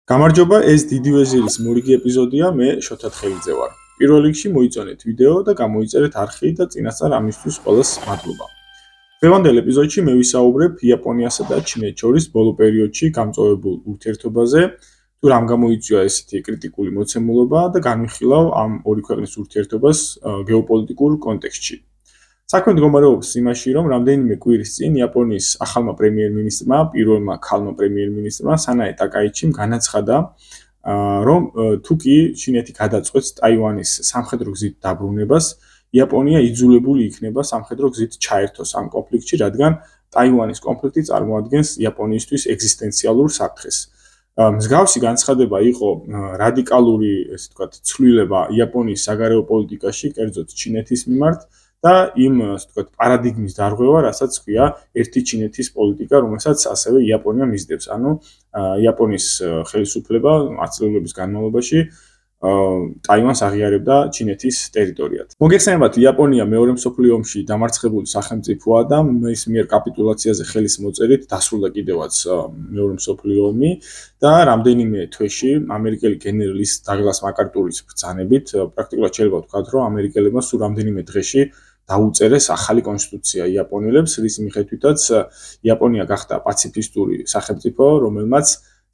გამარჯობა, ეს დიდი ვეზირის მორიგი ეპიზოდია, მე შოთა თხელიძე ვარ. პირველ რიგში მოიწონეთ ვიდეო და გამოიწერეთ არხი და წინასწარ ამისთვის ყველას მადლობა. დღევანდელ ეპიზოდში მე ვისაუბრებ იაპონიასა და ჩინეთს შორის ბოლო პერიოდში გამწვავებულ ურთიერთობაზე, თუ რამ გამოიწვია ესეთი კრიტიკული მოცემულობა და განვიხილავ ამ ორი ქვეყნის ურთიერთობას გეოპოლიტიკურ კონტექსტში. საქმე მდგომარეობს იმაში, რომ რამდენიმე კვირის წინ იაპონიის ახალმა პრემიერ-მინისტრმა, პირველმა ქალმა პრემიერ-მინისტრმა სანაე ტაკაიჩიმ განაცხადა, რომ თუ კი ჩინეთი გადაწყვეტს ტაივანის სამხედრო გზით დაბრუნებას, იაპონია იძულებული იქნება სამხედრო გზით ჩაერთოს ამ კონფლიქტში, რადგან ტაივანის კონფლიქტი წარმოადგენს იაპონიისთვის ეგზისტენციალურ საფრთხეს. მსგავსი განცხადება იყო რადიკალური, ესე ვთქვათ, ცვლილება იაპონიის საგარეო პოლიტიკაში, კერძოდ ჩინეთის მიმართ და იმ, ასე ვთქვათ, პარადიგმის დარღვევა, რასაც ქვია ერთი ჩინეთის პოლიტიკა, რომელსაც ასევე იაპონია მისდევს. ანუ იაპონიის ხელისუფლება ათწლეულების განმავლობაში ტაივანს აღიარებდა ჩინეთის ტერიტორიად. მოგეხსენებათ, იაპონია მეორე მსოფლიო ომში დამარცხებული სახელმწიფოა და მის მიერ კაპიტულაციაზე ხელის მოწერით დასრულდა კიდევაც მეორე მსოფლიო ომი და რამდენიმე თვეში ამერიკელი გენერლის დაგლას მაკარტურის ბრძანებით პრაქტიკულად შეიძლება ვთქვათ, რომ ამერიკელებმა სულ რამდენიმე დღეში დაუწერეს ახალი კონსტიტუცია იაპონელებს, რის მიხედვითაც იაპონია გახდა პაციფისტური სახელმწიფო, რომელმაც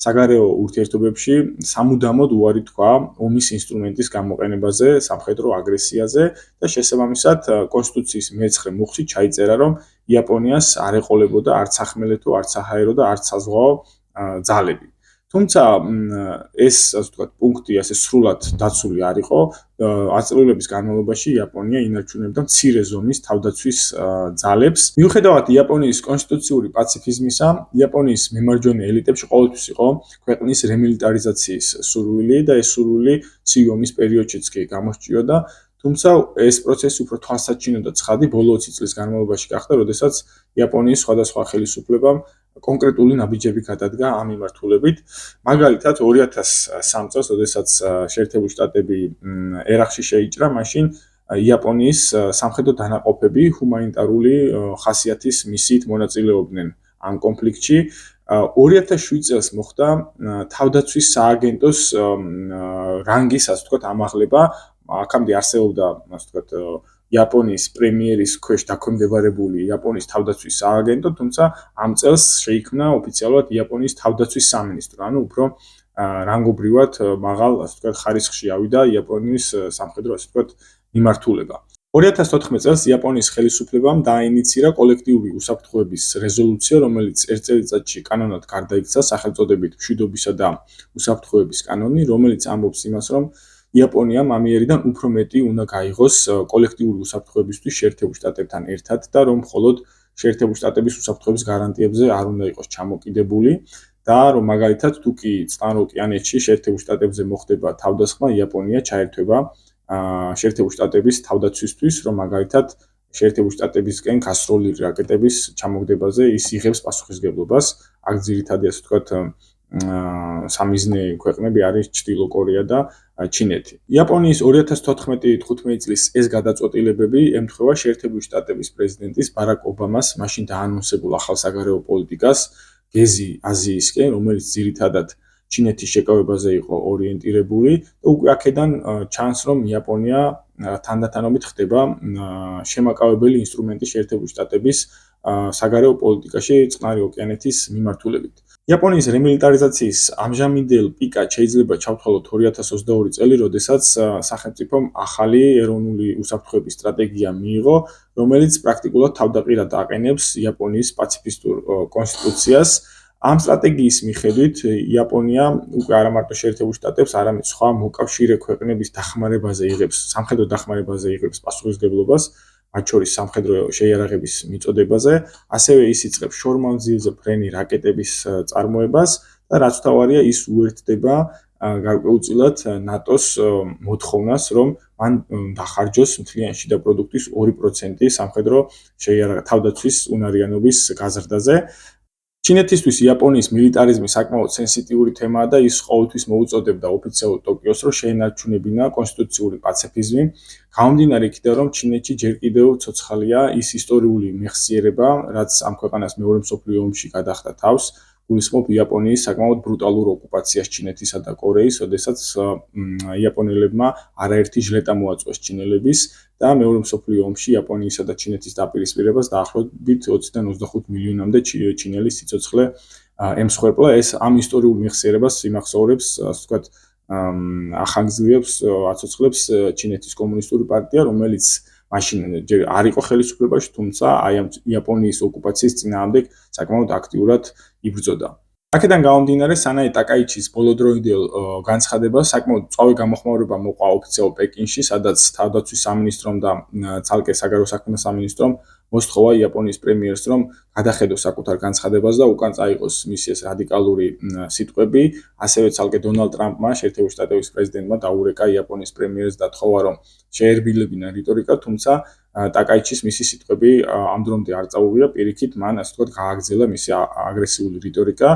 საგარეო ურთიერთობებში სამუდამოდ უარი თქვა ომის ინსტრუმენტის გამოყენებაზე, სამხედრო აგრესიაზე და შესაბამისად კონსტიტუციის მე-9 მუხლში ჩაიწერა, რომ იაპონიას არ ეყოლებოდა არც სახმელეთო, არც საჰაერო და არც საზღვაო ძალები. თუმცა ეს, ასე ვთქვათ, პუნქტი ასე სრულად დაცული არ იყო. ათწლეულების განმავლობაში იაპონია ინარჩუნებდა მცირე ზომის თავდაცვის ძალებს. მიუხედავად იაპონიის კონსტიტუციური პაციფიზმისა, იაპონიის მემარჯვენე ელიტებში ყოველთვის იყო ქვეყნის რემილიტარიზაციის სურვილი და ეს სურვილი ცივი ომის პერიოდშიც კი გამოსჭიოდა. თუმცა ეს პროცესი უფრო თვალსაჩინო და ცხადი ბოლო 20 წლის განმავლობაში გახდა, როდესაც იაპონიის სხვადასხვა ხელისუფლებამ კონკრეტული ნაბიჯები გადადგა ამ მიმართულებით. მაგალითად 2003 წელს, როდესაც შეერთებული შტატები ერაყში შეიჭრა, მაშინ იაპონიის სამხედრო დანაყოფები ჰუმანიტარული ხასიათის მისიით მონაწილეობდნენ ამ კონფლიქტში. 2007 წელს მოხდა თავდაცვის სააგენტოს რანგის, ასე ვთქვათ, ამაღლება. აქამდე არსებობდა, ასე ვთქვათ, იაპონიის პრემიერის ქვეშ დაქვემდებარებული იაპონიის თავდაცვის სააგენტო, თუმცა ამ წელს შეიქმნა ოფიციალურად იაპონიის თავდაცვის სამინისტრო, ანუ უფრო რანგობრივად მაღალ, ასე ვთქვათ, ხარისხში ავიდა იაპონიის სამხედრო, ასე ვთქვათ, მიმართულება. 2014 წელს იაპონიის ხელისუფლებამ დაინიცირა კოლექტიური უსაფრთხოების რეზოლუცია, რომელიც ერთ წელიწადში კანონად გარდაიქცა, სახელწოდებით მშვიდობისა და უსაფრთხოების კანონი, რომელიც ამბობს იმას, რომ იაპონიამ ამიერიდან უფრო მეტი უნდა გაიღოს კოლექტიური უსაფრთხოებისთვის შეერთებულ შტატებთან ერთად და რომ მხოლოდ შეერთებული შტატების უსაფრთხოების გარანტიებზე არ უნდა იყოს ჩამოკიდებული და რომ მაგალითად თუ კი წყნარ ოკეანეთში შეერთებულ შტატებზე მოხდება თავდასხმა, იაპონია ჩაერთვება შეერთებული შტატების თავდაცვისთვის, რომ მაგალითად შეერთებული შტატებისკენ გასროლი რაკეტების ჩამოგდებაზე ის იღებს პასუხისმგებლობას. აქ ძირითადად, ასე ვთქვათ, სამიზნე ქვეყნები არის ჩრდილო კორეა და ჩინეთი. იაპონიის 2014-15 წლის ეს გადაწყვეტილებები ემთხვევა შეერთებული შტატების პრეზიდენტის ბარაკ ობამას მაშინ დაანონსებულ ახალ საგარეო პოლიტიკას გეზი აზიისკენ, რომელიც ძირითადად ჩინეთის შეკავებაზე იყო ორიენტირებული და უკვე აქედან ჩანს, რომ იაპონია თანდათანობით ხდება შემაკავებელი ინსტრუმენტი შეერთებული შტატების საგარეო პოლიტიკაში წყნარი ოკეანეთის მიმართულებით. იაპონიის რემილიტარიზაციის ამჟამინდელ პიკად შეიძლება ჩავთვალოთ 2022 წელი, როდესაც სახელმწიფომ ახალი ეროვნული უსაფრთხოების სტრატეგია მიიღო, რომელიც პრაქტიკულად თავდაყირად აყენებს იაპონიის პაციფისტურ კონსტიტუციას. ამ სტრატეგიის მიხედვით იაპონია უკვე არა მარტო შეერთებულ შტატებს, არამედ სხვა მოკავშირე ქვეყნების დახმარებაზე იღებს, სამხედრო დახმარებაზე იღებს პასუხისმგებლობას, მათ შორის სამხედრო შეიარაღების მიწოდებაზე, ასევე ის იწყებს შორმამძილზე ფრენი რაკეტების წარმოებას და რაც თავარია, ის უერთდება გარკვეულწილად ნატოს მოთხოვნას, რომ მან დახარჯოს მთლიანი შიდა პროდუქტის 2% სამხედრო თავდაცვის უნარიანობის გაზრდაზე. ჩინეთისთვის იაპონიის მილიტარიზმი საკმაოდ სენსიტიური თემაა და ის ყოველთვის მოუწოდებდა ოფიციალურ ტოკიოს, რომ შეენარჩუნებინა კონსტიტუციური პაციფიზმი. გამომდინარე იქიდან, რომ ჩინეთში ჯერ კიდევ ცოცხალია ის ისტორიული მეხსიერება, რაც ამ ქვეყანას მეორე მსოფლიო ომში გადახდა თავს, გულისხმობ იაპონიის საკმაოდ ბრუტალურ ოკუპაციას ჩინეთისა და კორეის, როდესაც იაპონელებმა არაერთი ჟლეტა მოაწყვეს ჩინელების და მეორე მსოფლიო ომში იაპონიისა და ჩინეთის დაპირისპირებას დაახლოებით 20-დან 25 მილიონამდე ჩინელის სიცოცხლე ემსხვერპლა. ეს ამ ისტორიულ მეხსიერებას იმახსოვრებს, ასე ვთქვათ, ახანგრძლივებს, აცოცხლებს ჩინეთის კომუნისტური პარტია, რომელიც მაშინ არ იყო ხელისუფლებაში, თუმცა აი ამ იაპონიის ოკუპაციის წინააღმდეგ საკმაოდ აქტიურად იბრძოდა. აქედან გამომდინარე, სანაი ტაკაიჩის ბოლოდროინდელ განცხადებას საკმაოდ მწვავე გამოხმაურება მოყვა ოფიციალურ პეკინში, სადაც თავდაცვის სამინისტრომ და ცალკე საგარეო საქმეთა სამინისტრომ მოსთხოვა იაპონიის პრემიერს, რომ გადახედოს საკუთარ განცხადებას და უკან წაიღოს მისი ეს რადიკალური სიტყვები. ასევე ცალკე დონალდ ტრამპმა, შეერთებული შტატების პრეზიდენტმა დაურეკა იაპონიის პრემიერს და თხოვა, რომ შეერბილებინა რიტორიკა, თუმცა ტაკაიჩის მისი სიტყვები ამ დრომდე არ წაუღია, პირიქით მან, ასე ვთქვათ, გააგრძელა მისი აგრესიული რიტორიკა.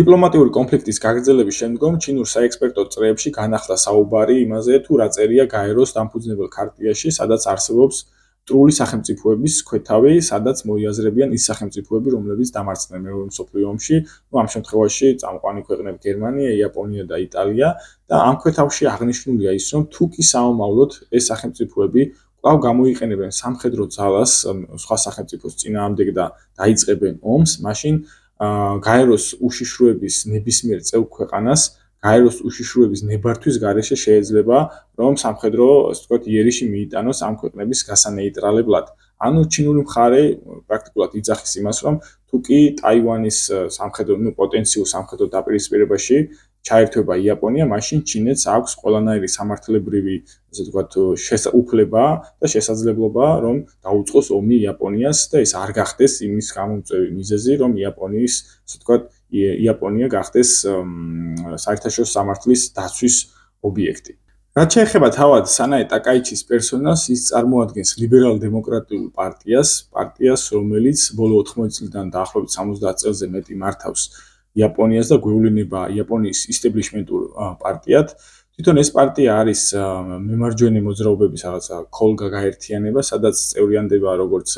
დიპლომატიური კონფლიქტის გაგრძელების შემდგომ ჩინურ საექსპერტო წრეებში განახლა საუბარი იმაზე, თუ რა წერია გაეროს დამფუძნებელ ქარტიაში, სადაც არსებობს მტრული სახელმწიფოების ქვეთავი, სადაც მოიაზრებიან ის სახელმწიფოები, რომლებიც დამარცხდნენ მეორე მსოფლიო ომში, ამ შემთხვევაში წამყვანი ქვეყნები გერმანია, იაპონია და იტალია და ამ ქვეთავში აღნიშნულია ის, რომ თუ კი საომავლოდ ეს სახელმწიფოები კვლავ გამოიყენებენ სამხედრო ძალას სხვა სახელმწიფოს წინააღმდეგ და დაიწყებენ ომს, მაშინ გაეროს უშიშროების ნებისმიერ წევრ ქვეყანას გაეროს უშიშროების ნებართვის გარეშე შეიძლება, რომ სამხედრო, ასე ვთქვათ, იერიში მიიტანოს ამ ქვეყნების გასანეიტრალებლად. ანუ ჩინური მხარე პრაქტიკულად იძახის იმას, რომ თუ კი ტაივანის სამხედრო, პოტენციურ სამხედრო დაპირისპირებაში ჩაერთვება იაპონია, მაშინ ჩინეთს აქვს ყველანაირი სამართლებრივი, ასე ვთქვათ, უფლება და შესაძლებლობა, რომ დაუწყოს ომი იაპონიას და ეს არ გახდეს იმის გამომწვევი მიზეზი, რომ იაპონიის, ასე ვთქვათ, იაპონია გახდეს საერთაშორისო სამართლის დაცვის ობიექტი. რაც შეეხება თავად სანაე ტაკაიჩის პერსონას, ის წარმოადგენს ლიბერალ-დემოკრატიულ პარტიას, რომელიც ბოლო 80 წლიდან დაახლოებით 70 წელზე მეტი მართავს იაპონიას და გვევლინება იაპონიის ისტაბლიშმენტურ პარტიად. თვითონ ეს პარტია არის მემარჯვენე მოძრაობების რაღაცა ქოლგა გაერთიანება, სადაც წევრიანდება როგორც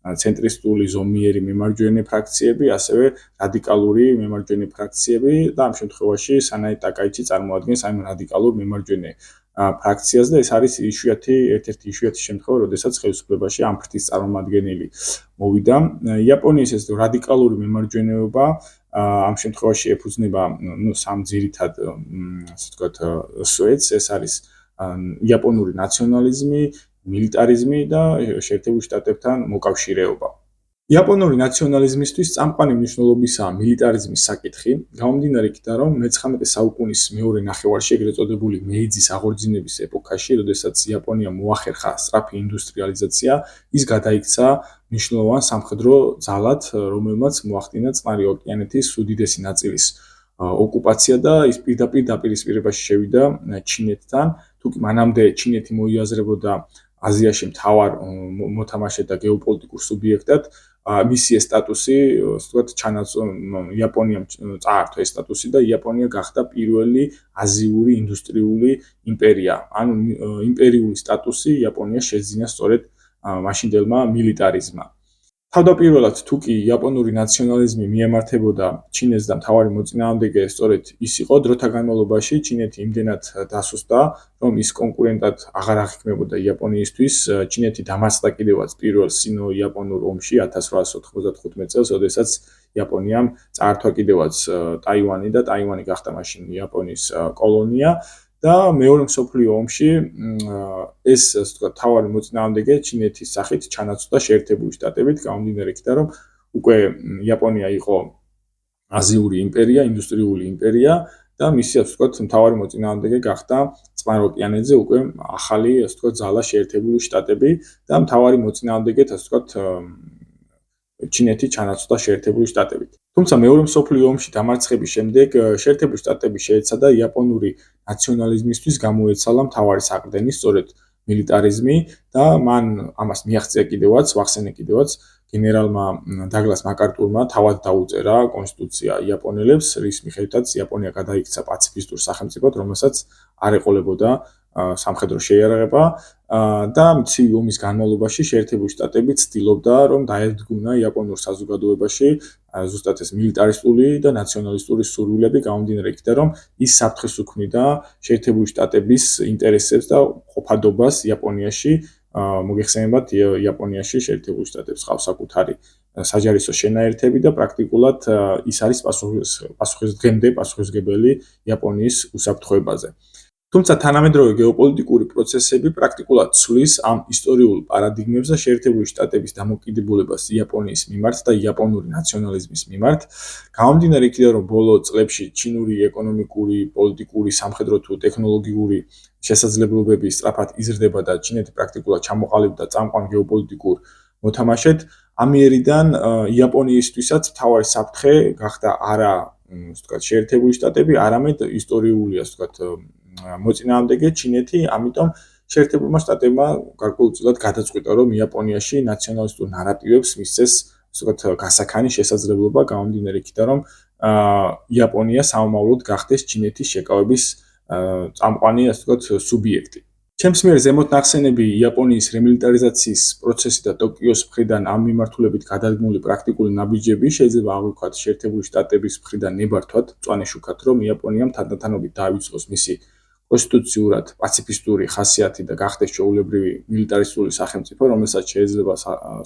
ცენტრისტული ზომიერი მემარჯვენე ფრაქციები, ასევე რადიკალური მემარჯვენე ფრაქციები და ამ შემთხვევაში სანაე ტაკაიჩი წარმოადგენს ამ რადიკალურ მემარჯვენე ფრაქციას და ეს არის ერთ-ერთი იშვიათი შემთხვევა, როდესაც ხელისუფლებაში ამ ფრთის წარმომადგენელი მოვიდა. იაპონიის ეს რადიკალური მემარჯვენეობა ამ შემთხვევაში ეფუძნება სამ ძირითად, ასე ვთქვათ, სვეტს, ეს არის იაპონური ნაციონალიზმი, მილიტარიზმი და შეერთებულ შტატებთან მოკავშირეობა. იაპონური ნაციონალიზმისთვის წამყვანი მნიშვნელობისაა მილიტარიზმის საკითხი, გამომდინარე იქიდან, რომ მე-19 საუკუნის მეორე ნახევარში ეგრეთ წოდებული მეიძის აღორძინების ეპოქაში, როდესაც იაპონია მოახერხა სწრაფი ინდუსტრიალიზაცია, ის გადაიქცა მნიშვნელოვან სამხედრო ძალად, რომელმაც მოახდინა წყნარი ოკეანეთის უდიდესი ნაწილის ოკუპაცია და ის პირდაპირ დაპირისპირებაში შევიდა ჩინეთთან. თუკი მანამდე ჩინეთი მოიაზრებოდა აზიაში მთავარ მოთამაშედ და გეოპოლიტიკურ სუბიექტად, მისი სტატუსი, ასე ვთქვათ, იაპონიამ წაართვა ეს სტატუსი და იაპონია გახდა პირველი აზიური ინდუსტრიული იმპერია. ანუ იმპერიული სტატუსი იაპონიას შეძინა სწორედ მაშინდელმა მილიტარიზმმა. თავდაპირველად თუ კი იაპონური ნაციონალიზმი მიემართებოდა ჩინეთს და მთავარი მოწინააღმდეგე სწორედ ის იყო, დროთა განმავლობაში ჩინეთი იმდენად დასუსტდა, რომ ის კონკურენტად აღარ აღიქმებოდა იაპონიისთვის. ჩინეთი დამარცხდა კიდევაც პირველ სინო-იაპონურ ომში 1895 წელს, როდესაც იაპონიამ წაართვა კიდევაც ტაივანი და ტაივანი გახდა მაშინ იაპონიის კოლონია. და მეორე მსოფლიო ომში ეს, ასე ვთქვათ, თავარი მოწინააღმდეგე ჩინეთის სახით ჩანაცვლა შეერთებული შტატებით, გამომდინარე იქიდან, რომ უკვე იაპონია იყო აზიური იმპერია, ინდუსტრიული იმპერია და მისი, ასე ვთქვათ, თავარი მოწინააღმდეგე გახდა წყნარ ოკეანეზე უკვე ახალი, ასე ვთქვათ, ძალა შეერთებული შტატები და თავარი მოწინააღმდეგეთ, ასე ვთქვათ, ჩინეთი ჩანაცვლა შეერთებული შტატებით. თუმცა მეორე მსოფლიო ომში დამარცხების შემდეგ შეერთებული შტატები შეეცადა იაპონური ნაციონალიზმისთვის გამოეცალა მთავარი საყრდენი, სწორედ მილიტარიზმი და მან ამას მიაღწია კიდევაც, ვახსენე კიდევაც, გენერალმა დაგლას მაკარტურმა თავად დაუწერა კონსტიტუცია იაპონელებს, რის მიხედვითაც იაპონია გადაიქცა პაციფისტურ სახელმწიფოდ, რომელსაც არ ეყოლებოდა სამხედრო შეიარაღება და მცირე ომის განმავლობაში შეერთებული შტატები ცდილობდა, რომ დაედგუნა იაპონურ საზოგადოებაში ზუსტად ეს მილიტარისტული და ნაციონალისტური სურვილები გამომდინარე იქიდან, რომ ის საფრთხეს უქმნიდა შეერთებული შტატების ინტერესებს და ყოფადობას იაპონიაში. მოგეხსენებათ, იაპონიაში შეერთებული შტატებს ყავს საკუთარი საჯარისო შენაერთები და პრაქტიკულად ის არის პასუხისმგებელი იაპონიის უსაფრთხოებაზე. თუმცა თანამედროვე გეოპოლიტიკური პროცესები პრაქტიკულად ცვლის ამ ისტორიულ პარადიგმებს და შეერთებული შტატების დამოკიდებულებას იაპონიის მიმართ და იაპონური ნაციონალიზმის მიმართ. გამომდინარე იქიდან, რომ ბოლო წლებში ჩინური ეკონომიკური, პოლიტიკური, სამხედრო თუ ტექნოლოგიური შესაძლებლობები სწრაფად იზრდება და ჩინეთი პრაქტიკულად ჩამოყალიბდა წამყვან გეოპოლიტიკურ მოთამაშედ, ამიერიდან იაპონიისთვისაც მთავარი საფრთხე გახდა არა, შეერთებული შტატები, არამედ ისტორიული, მოწინააღმდეგე ჩინეთი, ამიტომ შეერთებულმა შტატებმა გარკვეულწილად გადაწყვიტა, რომ იაპონიაში ნაციონალისტურ ნარატივებს მისცეს გასაქანი შესაძლებლობა გამომდინარე იქიდან, რომ იაპონია სამომავლოდ გახდეს ჩინეთის შეკავების წამყვანი, სუბიექტი. ჩემს მიერ ზემოთ ნახსენები იაპონიის რემილიტარიზაციის პროცესი და ტოკიოს მხრიდან ამ მიმართულებით გადადგმული პრაქტიკული ნაბიჯები შეიძლება აღვიქვათ შეერთებული შტატების მხრიდან ნებართვად, მწვანე შუქად, რომ იაპონიამ თანდათანობით დაივიწყოს მისი კონსტიტუციურად პაციფისტური ხასიათი და გახდეს ჩვეულებრივი მილიტარისტული სახელმწიფო, რომელსაც შეიძლება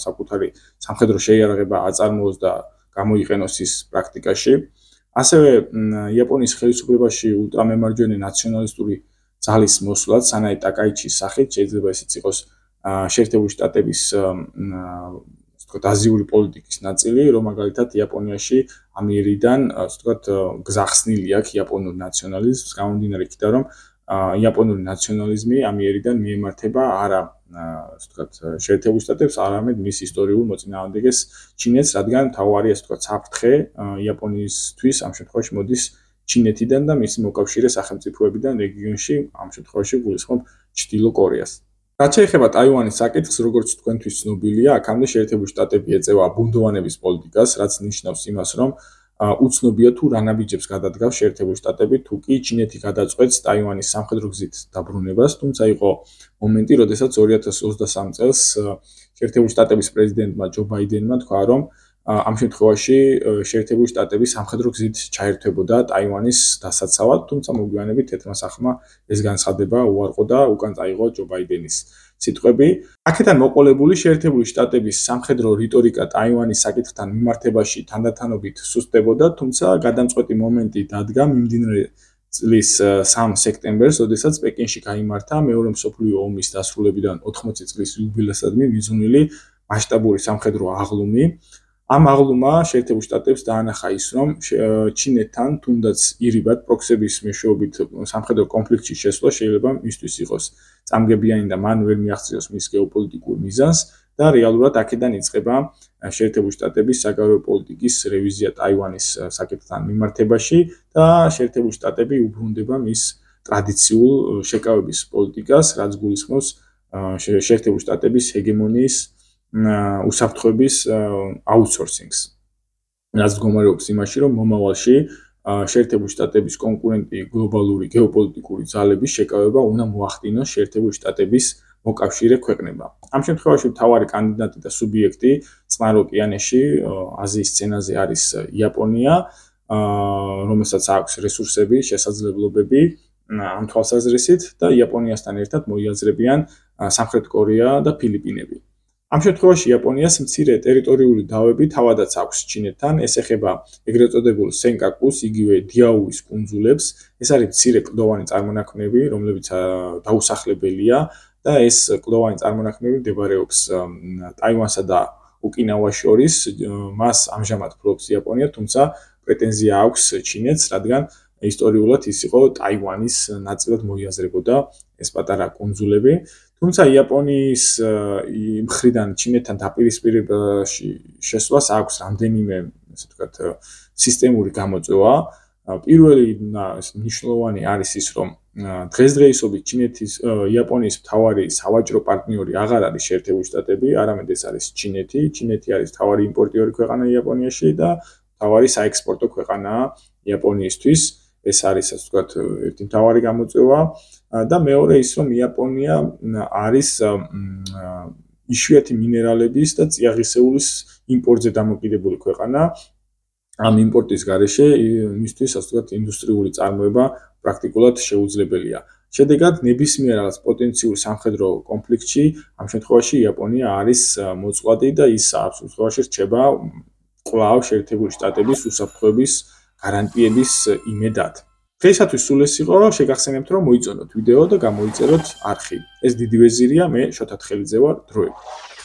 საკუთარი სამხედრო შეიარაღება აწარმოოს და გამოიყენოს ის პრაქტიკაში. ასევე იაპონიის ხელისუფლებაში ულტრამემარჯვენე ნაციონალისტური ძალის მოსვლად სანაი ტაკაიჩის სახით შეიძლება ისიც იყოს შეერთებული შტატების აზიური პოლიტიკის ნაწილი, რომ მაგალითად იაპონიაში ამიერიდან გზახსნილი აქვს იაპონურ ნაციონალიზმს, გამომდინარე იქიდან, რომ იაპონური ნაციონალიზმი ამიერიდან მიემართება არა შეერთებულ შტატებს, არამედ მის ისტორიულ მოწინააღმდეგეს ჩინეთს, რადგან მთავარი საფრთხე იაპონიისთვის ამ შემთხვევაში მოდის ჩინეთიდან და მისი მოკავშირე სახელმწიფოებიდან რეგიონში, ამ შემთხვევაში გულისხმობ ჩრდილო კორეას. რაც შეეხება ტაივანის საკითხს, როგორც თქვენთვის ცნობილია, აქამდე შეერთებული შტატები ეწევა ბუნდოვანების პოლიტიკას, რაც ნიშნავს იმას, რომ უცნობია თუ რა ნაბიჯებს გადადგავს შეერთებული შტატები, თუ კი ჩინეთი გადაწყვეტს ტაივანის სამხედრო გზით დაბრუნებას, თუმცა იყო მომენტი, როდესაც 2023 წელს შეერთებული შტატების პრეზიდენტმა ჯო ბაიდენმა თქვა, რომ ამ შემთხვევაში შეერთებული შტატები სამხედრო გზით ჩაერთვებოდა ტაივანის დასაცავად, თუმცა მოგვიანებით თეთრმა სახლმა ეს განცხადება უარყო და უკან წაიღო ჯო ბაიდენის სიტყვები. აქედან მოყოლებული შეერთებული შტატების სამხედრო რიტორიკა ტაივანის საკითხთან მიმართებაში თანდათანობით სუსტდებოდა, თუმცა გადამწყვეტი მომენტი დადგა მიმდინარე წლის 3 სექტემბერს, როდესაც პეკინში გაიმართა მეორე მსოფლიო ომის დასრულებიდან 80 წლის იუბილეისადმი მიზნული მასშტაბური სამხედრო აღლუმი. ამ აღლუმა შეერთებულ შტატებს დაანახა ის, რომ ჩინეთთან თუნდაც ირიბად პროქსების მეშვეობით სამხედრო კონფლიქტში შესვლა შეიძლება მისთვის იყოს წამგებიანი და მან ვერ მიაღწიოს მის გეოპოლიტიკურ მიზანს და რეალურად აქედან იწყება შეერთებული შტატების საგარეო პოლიტიკის რევიზია ტაივანის საკითხთან მიმართებაში და შეერთებული შტატები უბრუნდება მის ტრადიციულ შეკავების პოლიტიკას, რაც გულისხმობს შეერთებული შტატების ჰეგემონიის უსაფრთხოების აუთსორსინგს. რაც მდგომარეობს იმაში, რომ მომავალში შეერთებული შტატების კონკურენტი გლობალური გეოპოლიტიკური ძალების შეკავება უნდა მოახდინოს შეერთებული შტატების მოკავშირე ქვეყნებმა. ამ შემთხვევაში მთავარი კანდიდატი და სუბიექტი წყნარ ოკეანეში, აზიის სცენაზე არის იაპონია, რომელსაც აქვს რესურსები, შესაძლებლობები ამ თვალსაზრისით და იაპონიასთან ერთად მოიაზრებიან სამხრეთ კორეა და ფილიპინები. ამ შემთხვევაში იაპონიას მცირე ტერიტორიული დავები თავადაც აქვს ჩინეთთან, ეს ეხება ეგრეთ წოდებულ სენკაკუს, იგივე დიაუის კუნძულებს. ეს არის მცირე კლდოვანი წარმონაქმნები, რომლებიც დაუსახლებელია და ეს კლდოვანი წარმონაქმნები მდებარეობს ტაივანსა და ოკინავას შორის. მას ამჟამად ფლობს იაპონია, თუმცა პრეტენზია აქვს ჩინეთს, რადგან ისტორიულად ის იყო ტაივანის ნაწილად მოიაზრებოდა ეს პატარა კუნძულები. თუმცა იაპონიის მხრიდან ჩინეთთან დაპირისპირებაში შესვლას აქვს რამდენიმე, ასე ვთქვათ, სისტემური გამოწვევა. პირველი მნიშვნელოვანი არის ის, რომ დღესდღეობით იაპონიის მთავარი სავაჭრო პარტნიორი აღარ არის შეერთებული შტატები, არამედ ეს არის ჩინეთი. ჩინეთი არის მთავარი იმპორტიორი ქვეყანა იაპონიაში და მთავარი საექსპორტო ქვეყანაა იაპონიისთვის. ეს არის, ასე ვთქვათ, ერთი მთავარი გამოწვევა და მეორე ის, რომ იაპონია არის იშვიათი მინერალების და წიაღისეულის იმპორტზე დამოკიდებული ქვეყანა. ამ იმპორტის გარეშე მისთვის ასე ვთქვათ ინდუსტრიული წარმოება პრაქტიკულად შეუძლებელია. შედეგად ნებისმიერ რაღაც პოტენციურ სამხედრო კონფლიქტში ამ შემთხვევაში იაპონია არის მოწყვლადი და ის ამ შემთხვევაში რჩება კვლავ შეერთებული შტატების უსაფრთხოების გარანტიების იმედად. დღეისათვის სულ ეს იყო, შეგახსენებთ რომ მოიწონოთ ვიდეო და გამოიწეროთ არხი. ეს დიდი ვეზირია, მე შოთა თხელიძე ვარ, დროებით.